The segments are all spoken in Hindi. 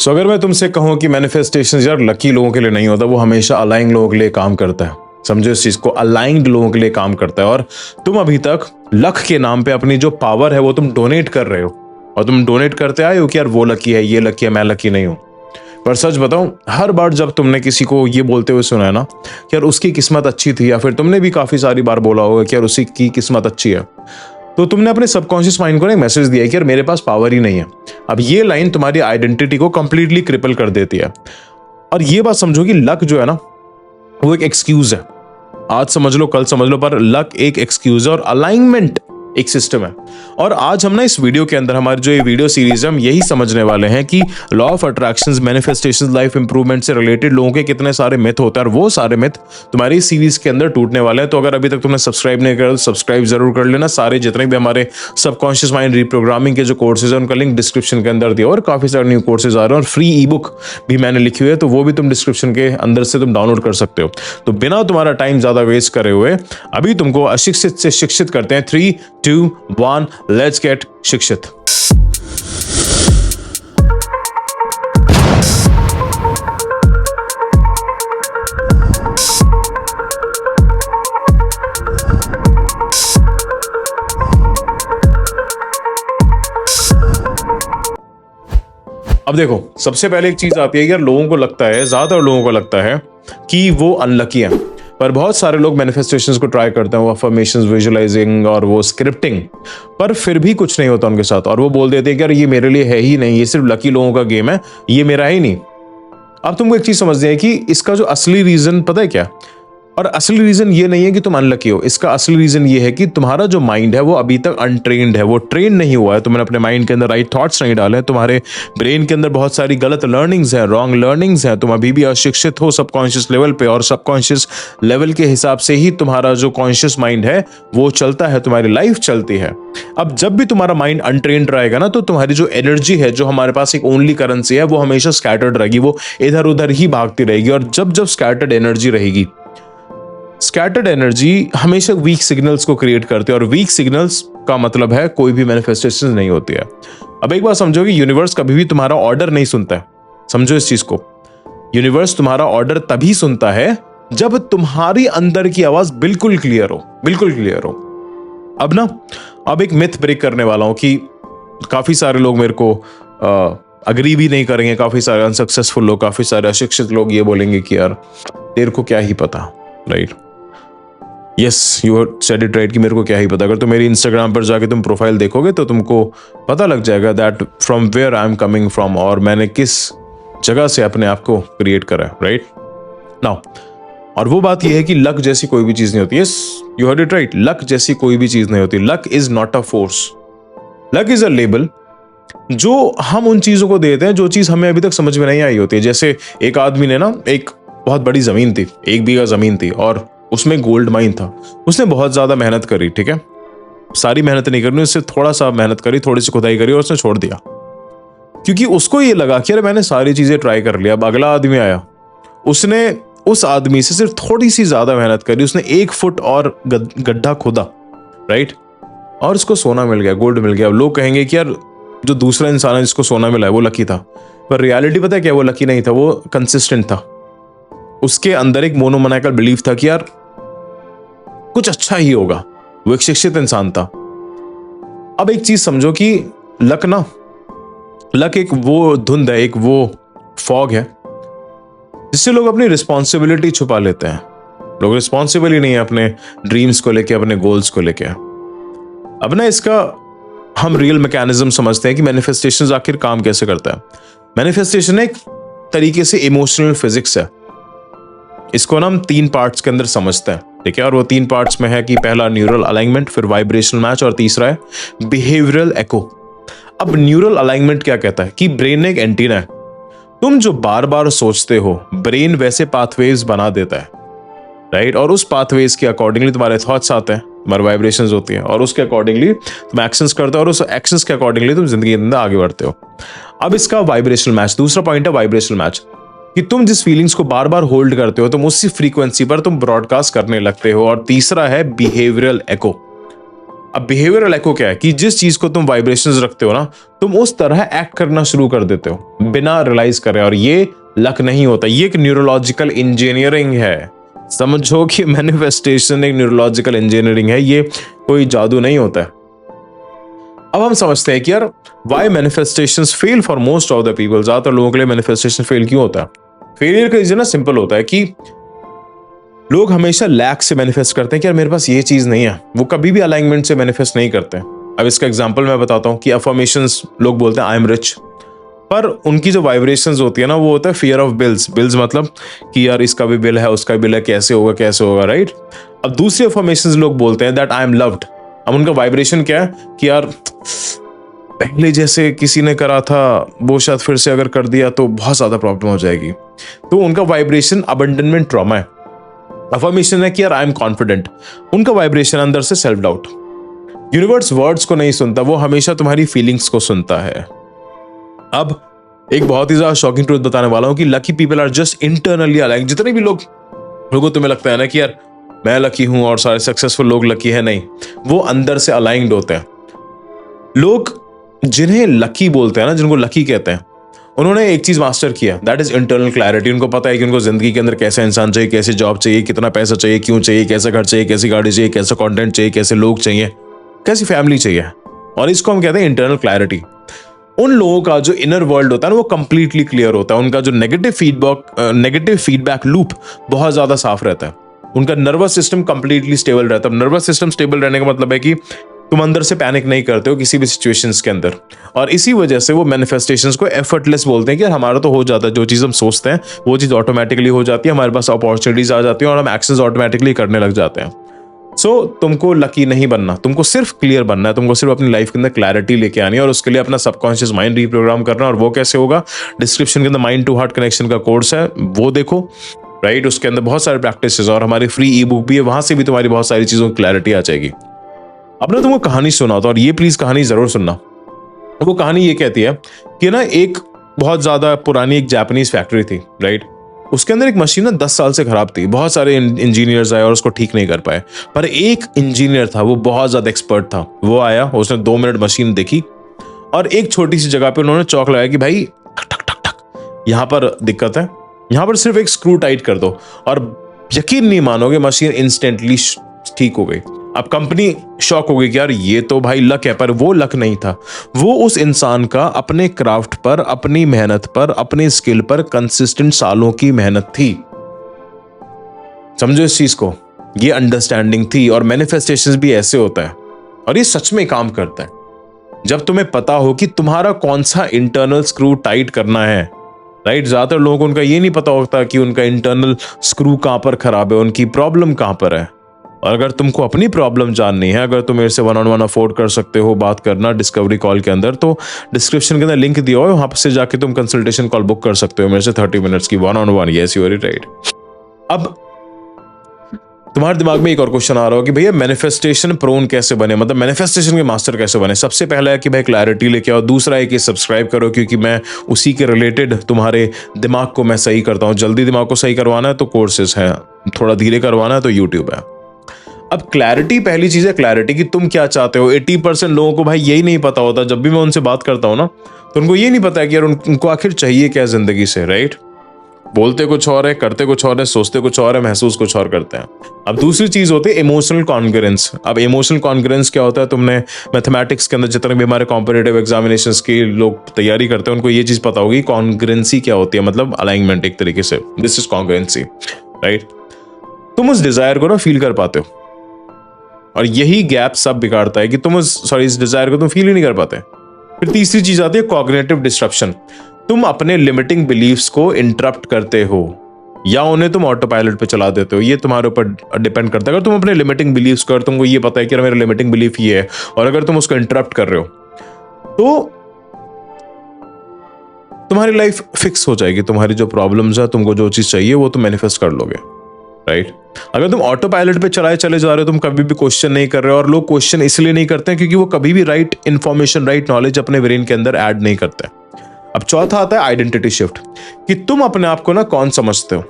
सो अगर मैं तुमसे कहूं कि मैनिफेस्टेशन यार लकी लोगों के लिए नहीं होता, वो हमेशा अलाइंग लोगों के लिए काम करता है। समझो इस चीज को, अलाइंड लोगों के लिए काम करता है। और तुम अभी तक लक के नाम पे अपनी जो पावर है वो तुम डोनेट कर रहे हो, और तुम डोनेट करते आए हो कि यार वो लकी है, ये लकी है, मैं लकी नहीं हूं। पर सच बताऊं, हर बार जब तुमने किसी को ये बोलते हुए सुना है ना कि यार उसकी किस्मत अच्छी थी, या फिर तुमने भी काफी सारी बार बोला होगा कि यार उसी की किस्मत अच्छी है, तो तुमने अपने सबकॉन्शियस माइंड को एक मैसेज दिया कि यार मेरे पास पावर ही नहीं है। अब ये लाइन तुम्हारी आइडेंटिटी को कंप्लीटली क्रिपल कर देती है। और ये बात समझो कि लक जो है ना, वो एक एक्सक्यूज है। आज समझ लो, कल समझ लो, पर लक एक एक्सक्यूज है और अलाइनमेंट एक सिस्टम है। और आज हम ना इस वीडियो के अंदर, हमारी जो ये वीडियो सीरीज है, हम यही समझने वाले हैं कि law of attractions, manifestations, life improvement से रिलेटेड लोगों के कितने सारे मिथ होते हैं, और वो सारे मिथ तुम्हारी इस सीरीज के अंदर टूटने वाले हैं। तो अगर अभी तक तुमने सब्सक्राइब नहीं करा तो सब्सक्राइब जरूर कर लेना। सारे जितने भी हमारे सबकॉन्शियस माइंड रीप्रोग्रामिंग के जो कोर्सेज है उनका लिंक डिस्क्रिप्शन के अंदर दिया, और काफी सारे न्यू कोर्सेज आ रहे हैं, और फ्री ई बुक भी मैंने लिखी हुई है, तो वो भी तुम डिस्क्रिप्शन के अंदर से तुम डाउनलोड कर सकते हो। तो बिना तुम्हारा टाइम ज्यादा वेस्ट करे हुए अभी तुमको अशिक्षित से शिक्षित करते हैं। 3, 2, 1, लेट्स गेट शिक्षित। अब देखो, सबसे पहले एक चीज आती है कि यार लोगों को लगता है, ज्यादातर लोगों को लगता है कि वो अनलकी हैं। पर बहुत सारे लोग मैनिफेस्टेशंस को ट्राई करते हैं, वो अफर्मेशंस, विजुअलाइजिंग और वो स्क्रिप्टिंग, पर फिर भी कुछ नहीं होता उनके साथ, और वो बोल देते हैं कि यार ये मेरे लिए है ही नहीं, ये सिर्फ लकी लोगों का गेम है, ये मेरा ही नहीं। अब तुमको एक चीज समझनी है कि इसका जो असली रीजन पता है क्या? और असली रीजन ये नहीं है कि तुम अनलकी हो, इसका असली रीजन ये है कि तुम्हारा जो माइंड है वो अभी तक अनट्रेन्ड है, वो ट्रेन नहीं हुआ है। तुमने अपने माइंड के अंदर राइट थॉट्स नहीं डाले, तुम्हारे ब्रेन के अंदर बहुत सारी गलत लर्निंग्स हैं, रॉन्ग लर्निंग्स हैं, तुम अभी भी अशिक्षित हो सबकॉन्शियस लेवल पे, और सबकॉन्शियस लेवल के हिसाब से ही तुम्हारा जो कॉन्शियस माइंड है वो चलता है, तुम्हारी लाइफ चलती है। अब जब भी तुम्हारा माइंड अनट्रेन्ड रहेगा ना, तो तुम्हारी जो एनर्जी है, जो हमारे पास एक ओनली करेंसी है, वो हमेशा स्कैटर्ड रहेगी, वो इधर उधर ही भागती रहेगी। और जब जब स्कैटर्ड एनर्जी रहेगी, स्कैटर्ड एनर्जी हमेशा वीक सिग्नल्स को क्रिएट करती है, और वीक सिग्नल्स का मतलब है कोई भी मैनिफेस्टेशन नहीं होती है। अब एक बात समझो कि यूनिवर्स कभी भी तुम्हारा ऑर्डर नहीं सुनता है। समझो इस चीज को, यूनिवर्स तुम्हारा ऑर्डर तभी सुनता है जब तुम्हारी अंदर की आवाज बिल्कुल क्लियर हो, बिल्कुल क्लियर हो। अब एक मिथ ब्रेक करने वाला हूं कि काफी सारे लोग मेरे को अग्री भी नहीं करेंगे, काफी सारे अनसक्सेसफुल लोग, काफी सारे अशिक्षित लोग ये बोलेंगे कि यार तेरे को क्या ही पता, right? Yes, you said it right कि मेरे को क्या ही पता। अगर तुम मेरी इंस्टाग्राम पर जाके तुम प्रोफाइल देखोगे तो तुमको पता लग जाएगा that from where I am coming from, और मैंने किस जगह से अपने आप को क्रिएट करा है, राइट नाउ। और वो बात ये है कि लक जैसी कोई भी चीज नहीं होती। Yes, you heard it right, luck जैसी कोई भी चीज नहीं होती। Luck is not a force, luck is a label जो हम उन चीजों को देते हैं जो चीज हमें अभी तक समझ में नहीं आई होती है। जैसे एक आदमी ने ना, एक बहुत बड़ी जमीन थी, 1 बीघा जमीन थी, और उसमें गोल्ड माइन था। उसने बहुत ज्यादा मेहनत करी, ठीक है, सारी मेहनत नहीं करनी, उससे थोड़ा सा मेहनत करी, थोड़ी सी खुदाई करी और उसने छोड़ दिया, क्योंकि उसको ये लगा कि अरे मैंने सारी चीजें ट्राई कर लिया। अब अगला आदमी आया, उसने उस आदमी से सिर्फ थोड़ी सी ज्यादा मेहनत करी, उसने 1 फुट और गड्ढा खोदा, राइट, और उसको सोना मिल गया, गोल्ड मिल गया। अब लोग कहेंगे कि यार जो दूसरा इंसान है जिसको सोना मिला है वो लकी था, पर रियलिटी पता है क्या? वो लकी नहीं था, वो कंसिस्टेंट था। उसके अंदर एक मोनोमैनिकल बिलीफ था कि यार कुछ अच्छा ही होगा, वो एक शिक्षित इंसान था। अब एक चीज समझो कि लक एक वो धुंध है, एक वो फॉग है जिससे लोग अपनी रिस्पॉन्सिबिलिटी छुपा लेते हैं। लोग रिस्पॉन्सिबल ही नहीं है अपने ड्रीम्स को लेके, अपने गोल्स को लेके। अब ना इसका हम रियल मैकेनिज्म समझते हैं कि मैनिफेस्टेशन आखिर काम कैसे करता है। मैनिफेस्टेशन एक तरीके से इमोशनल फिजिक्स है। इसको ना हम 3 पार्ट्स के अंदर समझते हैं, ठीक है, और वो 3 पार्ट्स में है कि पहला न्यूरल अलाइनमेंट, फिर वाइब्रेशनल मैच, और तीसरा है बिहेवियरल एको। अब न्यूरल अलाइनमेंट क्या कहता है कि ब्रेन एक एंटीना है। तुम जो बार बार सोचते हो, ब्रेन वैसे पाथवेज बना देता है, राइट, और उस पाथवेज के अकॉर्डिंगली तुम्हारे थॉट्स आते हैं, तुम्हारी वाइब्रेशंस होती हैं, और उसके अकॉर्डिंगली तुम एक्शंस करते हो, और उस एक्शंस के अकॉर्डिंगली तुम जिंदगी के अंदर आगे बढ़ते हो। अब इसका वाइब्रेशनल मैच, दूसरा पॉइंट है वाइब्रेशनल मैच, कि तुम जिस फीलिंग्स को बार बार होल्ड करते हो, तुम उसी फ्रीक्वेंसी पर तुम ब्रॉडकास्ट करने लगते हो। और तीसरा है बिहेवियरल एको। अब बिहेवियरल एको क्या है कि जिस चीज को तुम वाइब्रेशंस रखते हो ना, तुम उस तरह एक्ट करना शुरू कर देते हो बिना रियलाइज करे, और ये लक नहीं होता, ये एक न्यूरोलॉजिकल इंजीनियरिंग है। समझो कि मैनिफेस्टेशन एक न्यूरोलॉजिकल इंजीनियरिंग है, ये कोई जादू नहीं होता है। अब हम समझते हैं कि यार why manifestations fail for most of the people. ज्यादातर लोगों के लिए मैनिफेस्टेशन फेल क्यों होता है? फेलियर का रीजन ना सिंपल होता है कि लोग हमेशा लैक से मैनिफेस्ट करते हैं कि यार मेरे पास ये चीज नहीं है, वो कभी भी अलाइनमेंट से मैनिफेस्ट नहीं करते। अब इसका एग्जांपल मैं बताता हूं कि अफर्मेशंस लोग बोलते हैं आई एम रिच, पर उनकी जो वाइब्रेशंस होती है ना, वो होता है फियर ऑफ बिल्स। बिल्स मतलब कि यार इसका भी बिल है, उसका बिल है, कैसे होगा कैसे होगा, राइट। अब दूसरी अफर्मेशंस लोग बोलते हैं दैट आई एम लव्ड। अब उनका वाइब्रेशन क्या है कि यार पहले जैसे किसी ने करा था वो शायद फिर से अगर कर दिया तो बहुत ज्यादा प्रॉब्लम हो जाएगी, तो उनका वाइब्रेशन अबंडनमेंट ट्रॉमा है। अफर्मेशन है कि यार आई एम कॉन्फिडेंट, उनका वाइब्रेशन अंदर से सेल्फ डाउट। यूनिवर्स वर्ड्स को नहीं सुनता, वो हमेशा तुम्हारी फीलिंग्स को सुनता है। अब एक बहुत ही ज्यादा शॉकिंग ट्रूथ बताने वाला हूं कि lucky people are just internally aligned. जितने भी लोगों तुम्हें लगता है ना कि यार मैं लकी हूं और सारे सक्सेसफुल लोग लकी है, नहीं, वो अंदर से अलाइंड होते हैं। लोग जिन्हें लकी बोलते हैं ना, जिनको लकी कहते हैं, उन्होंने एक चीज मास्टर किया, दैट इज इंटरनल क्लैरिटी। उनको पता है कि उनको जिंदगी के अंदर कैसा इंसान चाहिए, कैसे जॉब चाहिए, कितना पैसा चाहिए, क्यों चाहिए, कैसा घर चाहिए, कैसी गाड़ी चाहिए, कैसा कंटेंट चाहिए, कैसे लोग चाहिए, कैसी फैमिली चाहिए, और इसको हम कहते हैं इंटरनल क्लैरिटी। उन लोगों का जो इनर वर्ल्ड होता है ना, वो कंप्लीटली क्लियर होता है। उनका जो नेगेटिव फीडबैक लूप बहुत ज्यादा साफ रहता है। उनका नर्वस सिस्टम कंप्लीटली स्टेबल रहता है। नर्वस सिस्टम स्टेबल रहने का मतलब है कि तुम अंदर से पैनिक नहीं करते हो किसी भी सिचुएशंस के अंदर, और इसी वजह से वो मैनिफेस्टेशंस को एफर्टलेस बोलते हैं कि हमारा तो हो जाता है, जो चीज हम सोचते हैं वो चीज ऑटोमेटिकली हो जाती है, हमारे पास अपॉर्चुनिटीज आ जाती है और हम एक्शंस ऑटोमेटिकली करने लग जाते हैं। सो तुमको लकी नहीं बनना, तुमको सिर्फ क्लियर बनना है, तुमको सिर्फ अपनी लाइफ के अंदर क्लैरिटी लेके आनी है, और उसके लिए अपना सबकॉन्शियस माइंड रीप्रोग्राम करना है। और वो कैसे होगा? डिस्क्रिप्शन के अंदर माइंड टू हार्ट कनेक्शन का कोर्स है, वो देखो, राइट। उसके अंदर बहुत सारे प्रैक्टिसेस और हमारी फ्री ई बुक भी है, वहां से भी तुम्हारी बहुत सारी चीजों की क्लैरिटी आ जाएगी। अब ना तुमको कहानी सुना था, और ये प्लीज कहानी जरूर सुनना। वो कहानी ये कहती है कि ना एक बहुत ज्यादा पुरानी एक जापानीज फैक्ट्री थी, राइट। उसके अंदर एक मशीन ना 10 साल से खराब थी। बहुत सारे इंजीनियर्स आए और उसको ठीक नहीं कर पाए, पर एक इंजीनियर था, वो बहुत ज्यादा एक्सपर्ट था। वो आया, उसने 2 मिनट मशीन देखी और एक छोटी सी जगह पे उन्होंने चौक लगाया कि भाई ठक ठक ठक ठक, यहां पर दिक्कत है, यहां पर सिर्फ एक स्क्रू टाइट कर दो, और यकीन नहीं मानोगे मशीन इंस्टेंटली ठीक हो गई। अब कंपनी शॉक हो गई कि यार ये तो भाई लक है, पर वो लक नहीं था, वो उस इंसान का अपने क्राफ्ट पर, अपनी मेहनत पर, अपने स्किल पर कंसिस्टेंट सालों की मेहनत थी। समझो इस चीज को, ये अंडरस्टैंडिंग थी। और मैनिफेस्टेशंस भी ऐसे होता है, और ये सच में काम करता है जब तुम्हें पता हो कि तुम्हारा कौन सा इंटरनल स्क्रू टाइट करना है, राइट। ज्यादातर लोगों को उनका ये नहीं पता होता कि उनका इंटरनल स्क्रू कहां पर खराब है, उनकी प्रॉब्लम कहां पर है। और अगर तुमको अपनी प्रॉब्लम जाननी है, अगर तुम मेरे से 1-on-1 अफोर्ड कर सकते हो बात करना डिस्कवरी कॉल के अंदर, तो डिस्क्रिप्शन के अंदर लिंक दिया हो, वहां से जाके तुम कंसल्टेशन कॉल बुक कर सकते हो मेरे से 30 मिनट्स की 1-on-1। Yes, you are right. अब तुम्हारे दिमाग में एक और क्वेश्चन आ रहा हो कि भैया मैनिफेस्टेशन प्रोन कैसे बने, मतलब मैनिफेस्टेशन के मास्टर कैसे बने। सबसे पहला है कि भाई क्लैरिटी लेके आओ, दूसरा है कि सब्सक्राइब करो, क्योंकि मैं उसी के रिलेटेड तुम्हारे दिमाग को मैं सही करता हूं। जल्दी दिमाग को सही करवाना है तो कोर्सेज हैं, थोड़ा धीरे करवाना है तो यूट्यूब है। अब क्लैरिटी, पहली चीज है क्लैरिटी कि तुम क्या चाहते हो। 80% लोगों को भाई यही नहीं पता होता। जब भी मैं उनसे बात करता हूं ना, तो उनको ये नहीं पता है कि यार उनको आखिर चाहिए क्या जिंदगी से, राइट। बोलते कुछ और है, करते कुछ और है, सोचते कुछ और है, महसूस कुछ और करते हैं। अब दूसरी चीज होती है इमोशनल कॉन्ग्रुएंस। अब इमोशनल कॉन्ग्रुएंस क्या होता है? तुमने मैथमेटिक्स के अंदर जितने भी हमारे कॉम्पिटिटिव एग्जामिनेशंस की लोग तैयारी करते हैं, उनको ये चीज पता होगी कॉन्ग्रुएंसी क्या होती है, मतलब अलाइनमेंट एक तरीके से। This is congruency, right. तुम उस डिजायर को ना फील कर पाते हो, और यही गैप सब बिगाड़ता है कि तुम इस डिजायर को तुम फील ही नहीं कर पाते। फिर तीसरी चीज आती है कॉग्निटिव डिस्ट्रप्शन। तुम अपने लिमिटिंग बिलीफ्स को इंटरप्ट करते हो, या उन्हें तुम ऑटो पायलट पे चला देते हो। ये तुम्हारे ऊपर डिपेंड करता है। अगर तुम अपने लिमिटिंग बिलीफ्स को, तुमको ये पता है कि मेरा लिमिटिंग बिलीफ ये है, और अगर तुम उसको इंटरप्ट कर रहे हो, तो तुम्हारी लाइफ फिक्स हो जाएगी। तुम्हारी जो प्रॉब्लम्स है, तुमको जो चीज चाहिए वो तुम मैनिफेस्ट कर लोगे, राइट। अगर तुम ऑटो पायलट पे चले जा रहे हो, तुम कभी भी क्वेश्चन नहीं कर रहे हो, और लोग क्वेश्चन इसलिए नहीं करते हैं क्योंकि वो कभी भी राइट इंफॉर्मेशन, राइट नॉलेज अपने ब्रेन के अंदर ऐड नहीं करते। अब चौथा आता है आइडेंटिटी शिफ्ट, कि तुम अपने आप को ना कौन समझते हो,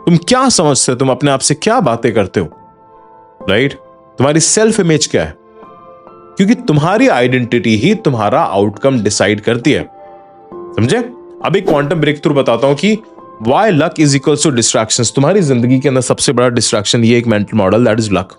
तुम क्या समझते हो, तुम अपने आप से क्या बातें करते हो, राइट। तुम्हारी सेल्फ इमेज क्या है। क्योंकि तुम्हारी आइडेंटिटी ही तुम्हारा आउटकम डिसाइड करती है, समझे? अब एक क्वांटम ब्रेक थ्रू बताता हूं कि why luck is equals to distractions. तुम्हारी जिंदगी के अंदर सबसे बड़ा डिस्ट्रैक्शन ये एक mental model, that is luck.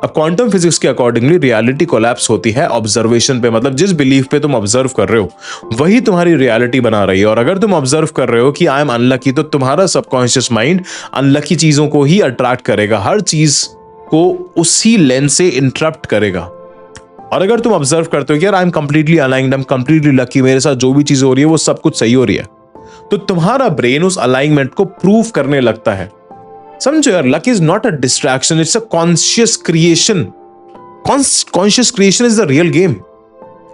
अब क्वांटम फिजिक्स के अकॉर्डिंगली रियलिटी कोलैप्स होती है ऑब्जर्वेशन पे, मतलब जिस बिलीफ पे तुम ऑब्जर्व कर रहे हो वही तुम्हारी रियलिटी बना रही है। और अगर तुम ऑब्जर्व कर रहे हो कि आई एम अनलकी, तो तुम्हारा सबकॉन्शियस माइंड अनलकी चीजों को ही अट्रैक्ट करेगा, हर चीज को उसी लेंस से इंटरप्ट करेगा। और अगर तुम ऑब्जर्व करते हो कि यार I am completely aligned, I am completely lucky, मेरे साथ जो भी चीज हो रही है वो सब कुछ सही हो रही है, तो तुम्हारा ब्रेन उस अलाइनमेंट को प्रूव करने लगता है। समझो यार, luck is not a distraction, it's a conscious creation. Conscious creation is the real game.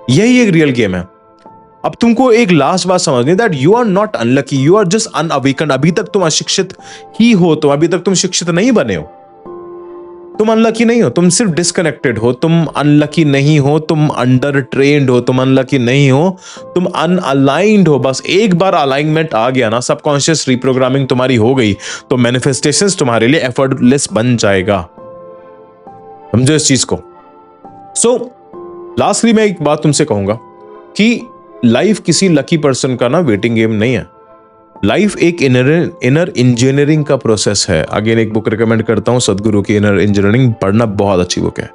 यही एक रियल गेम है। अब तुमको एक लास्ट बात समझनी, that you are not unlucky, you are just unawakened. अभी तक तुम अशिक्षित ही हो, तुम अभी तक तुम शिक्षित नहीं बने हो, तुम अनलकी नहीं हो, तुम सिर्फ डिस्कनेक्टेड हो। तुम अनलकी नहीं हो, तुम अंडर ट्रेन्ड हो, तुम अनलकी नहीं हो, तुम अनअलाइंड हो। बस एक बार अलाइनमेंट आ गया ना, सबकॉन्शियस रिप्रोग्रामिंग तुम्हारी हो गई, तो मैनिफेस्टेशंस तुम्हारे लिए एफर्टलेस बन जाएगा। समझो इस चीज को। सो लास्टली मैं एक बात तुमसे कहूंगा कि लाइफ किसी लकी पर्सन का ना वेटिंग गेम नहीं है। लाइफ एक इनर इंजीनियरिंग का प्रोसेस है। अगेन एक बुक रिकमेंड करता हूं, सदगुरु की इनर इंजीनियरिंग, पढ़ना बहुत अच्छी बुक है।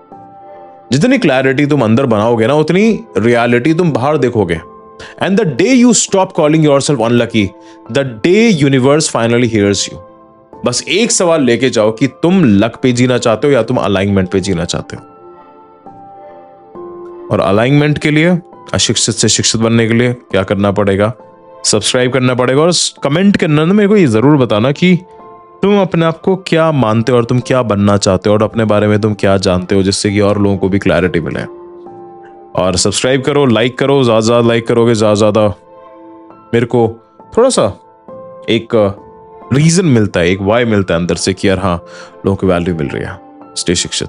जितनी क्लैरिटी तुम अंदर बनाओगे ना, उतनी रियलिटी तुम बाहर देखोगे। And the day you stop calling yourself unlucky, the day universe finally hears you. बस एक सवाल लेके जाओ कि तुम लक पे जीना चाहते हो या तुम अलाइनमेंट पे जीना चाहते हो। और अलाइनमेंट के लिए, अशिक्षित से शिक्षित बनने के लिए क्या करना पड़ेगा? सब्सक्राइब करना पड़ेगा। और कमेंट करना ना, मेरे को ये जरूर बताना कि तुम अपने आप को क्या मानते हो और तुम क्या बनना चाहते हो और अपने बारे में तुम क्या जानते हो, जिससे कि और लोगों को भी क्लैरिटी मिले। और सब्सक्राइब करो, लाइक करो, ज्यादा लाइक करोगे ज्यादा मेरे को थोड़ा सा एक रीजन मिलता है, एक वाई मिलता है अंदर से कि यार हाँ, लोगों को वैल्यू मिल रही है। स्टे शिक्षित।